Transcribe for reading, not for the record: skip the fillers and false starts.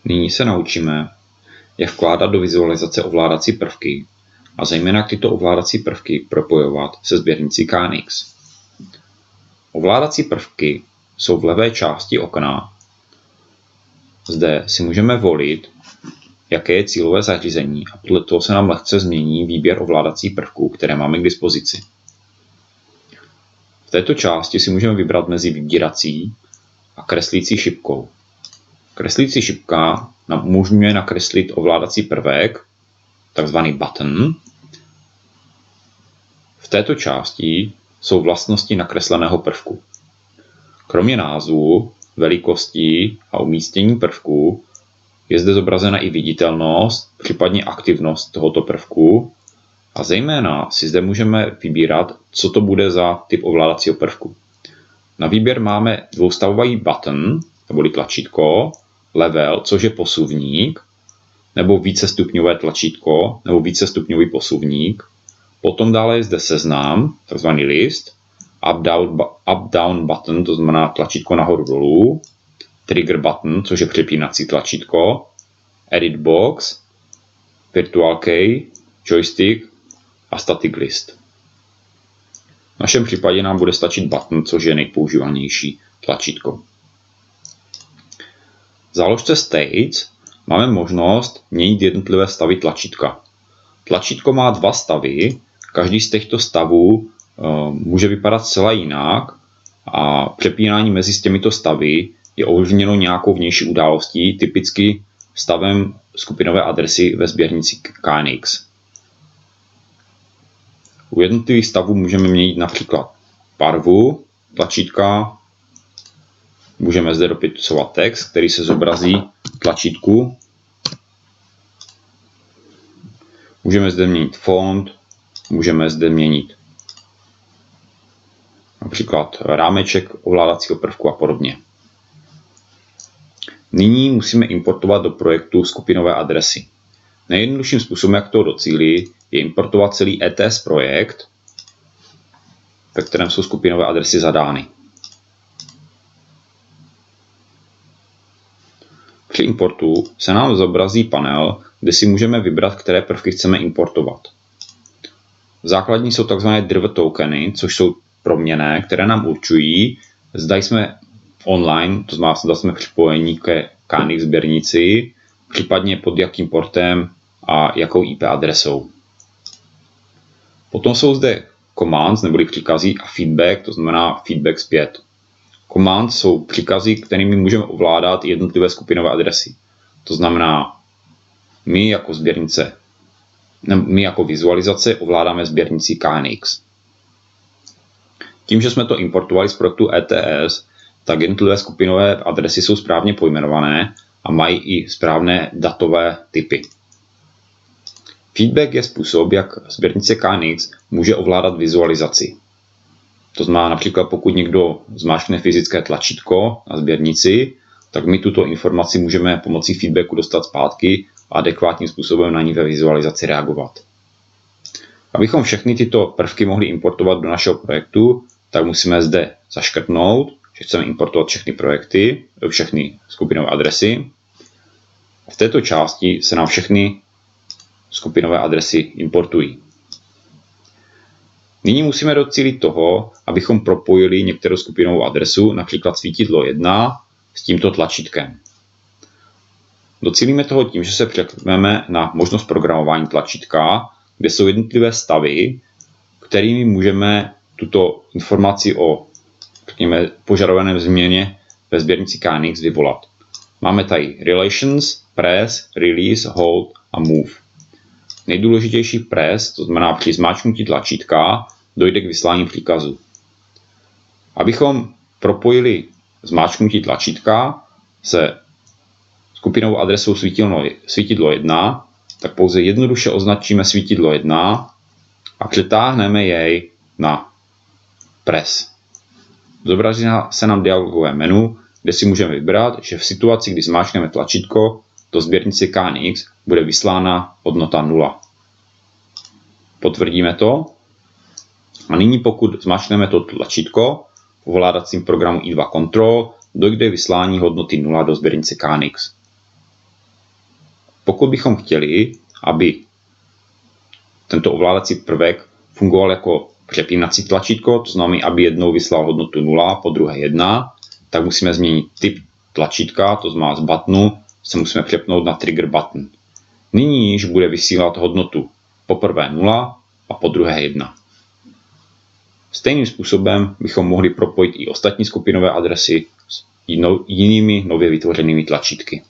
Nyní se naučíme, jak vkládat do vizualizace ovládací prvky a zejména tyto ovládací prvky propojovat se sběrnicí KNX. Ovládací prvky jsou v levé části okna. Zde si můžeme volit, jaké je cílové zařízení a podle toho se nám lehce změní výběr ovládacích prvků, které máme k dispozici. V této části si můžeme vybrat mezi vybírací a kreslící šipkou. Kreslící šipka nám umožňuje nakreslit ovládací prvek, takzvaný button. V této části jsou vlastnosti nakresleného prvku. Kromě názvu, velikosti a umístění prvku je zde zobrazena i viditelnost, případně aktivnost tohoto prvku a zejména si zde můžeme vybírat, co to bude za typ ovládacího prvku. Na výběr máme dvoustavový button, neboli tlačítko, level, což je posuvník, nebo vícestupňové tlačítko, nebo vícestupňový posuvník. Potom dále je zde seznam, takzvaný list, up-down button, to znamená tlačítko nahoru dolů, trigger button, což je přepínací tlačítko, edit box, virtual key, joystick a static list. V našem případě nám bude stačit button, což je nejpoužívanější tlačítko. V záložce States máme možnost měnit jednotlivé stavy tlačítka. Tlačítko má dva stavy, každý z těchto stavů může vypadat zcela jinak a přepínání mezi těmito stavy je ovlivněno nějakou vnější událostí, typicky stavem skupinové adresy ve sběrnici KNX. U jednotlivých stavů můžeme měnit například barvu tlačítka, můžeme zde dopisovat text, který se zobrazí v tlačítku. Můžeme zde měnit font, můžeme zde měnit například rámeček ovládacího prvku a podobně. Nyní musíme importovat do projektu skupinové adresy. Nejjednodušším způsobem, jak to docílit, je importovat celý ETS projekt, ve kterém jsou skupinové adresy zadány. Při importu se nám zobrazí panel, kde si můžeme vybrat, které prvky chceme importovat. Základní jsou tzv. Driver tokeny, což jsou proměnné, které nám určují, zda jsme online, to znamená, zda jsme připojení ke KNX sběrnici, případně pod jakým portem a jakou IP adresou. Potom jsou zde commands neboli příkazy a feedback, to znamená feedback zpět. Commands jsou příkazy, kterými můžeme ovládat jednotlivé skupinové adresy. To znamená, my jako vizualizace ovládáme sběrnici KNX. Tím, že jsme to importovali z projektu ETS, tak jednotlivé skupinové adresy jsou správně pojmenované a mají i správné datové typy. Feedback je způsob, jak sběrnice KNX může ovládat vizualizaci. To znamená například, pokud někdo zmáčkne fyzické tlačítko na sběrnici, tak my tuto informaci můžeme pomocí feedbacku dostat zpátky a adekvátním způsobem na ní ve vizualizaci reagovat. Abychom všechny tyto prvky mohli importovat do našeho projektu, tak musíme zde zaškrtnout, že chceme importovat všechny projekty, všechny skupinové adresy. V této části se nám všechny skupinové adresy importují. Nyní musíme docílit toho, abychom propojili některou skupinovou adresu, například svítidlo 1, s tímto tlačítkem. Docílíme toho tím, že se překlikneme na možnost programování tlačítka, kde jsou jednotlivé stavy, kterými můžeme tuto informaci o požadovaném změně ve sběrnici KNX vyvolat. Máme tady Relations, Press, Release, Hold a Move. Nejdůležitější press, to znamená při zmáčknutí tlačítka, dojde k vyslání příkazu. Abychom propojili zmáčknutí tlačítka se skupinovou adresou svítidlo 1, tak pouze jednoduše označíme svítidlo 1 a přetáhneme jej na press. Zobrazí se nám dialogové menu, kde si můžeme vybrat, že v situaci, kdy zmáčkneme tlačítko, do sběrnice KNX bude vyslána hodnota 0. Potvrdíme to. A nyní pokud zmáčkneme to tlačítko v ovládacím programu i2 Control, dojde vyslání hodnoty 0 do sběrnice KNX. Pokud bychom chtěli, aby tento ovládací prvek fungoval jako přepínací tlačítko, to znamená, aby jednou vyslal hodnotu 0, po druhé 1, tak musíme změnit typ tlačítka, to znamená z buttonu se musíme přepnout na trigger button. Nyní již bude vysílat hodnotu poprvé 0 a po druhé 1. Stejným způsobem bychom mohli propojit i ostatní skupinové adresy s jinými nově vytvořenými tlačítky.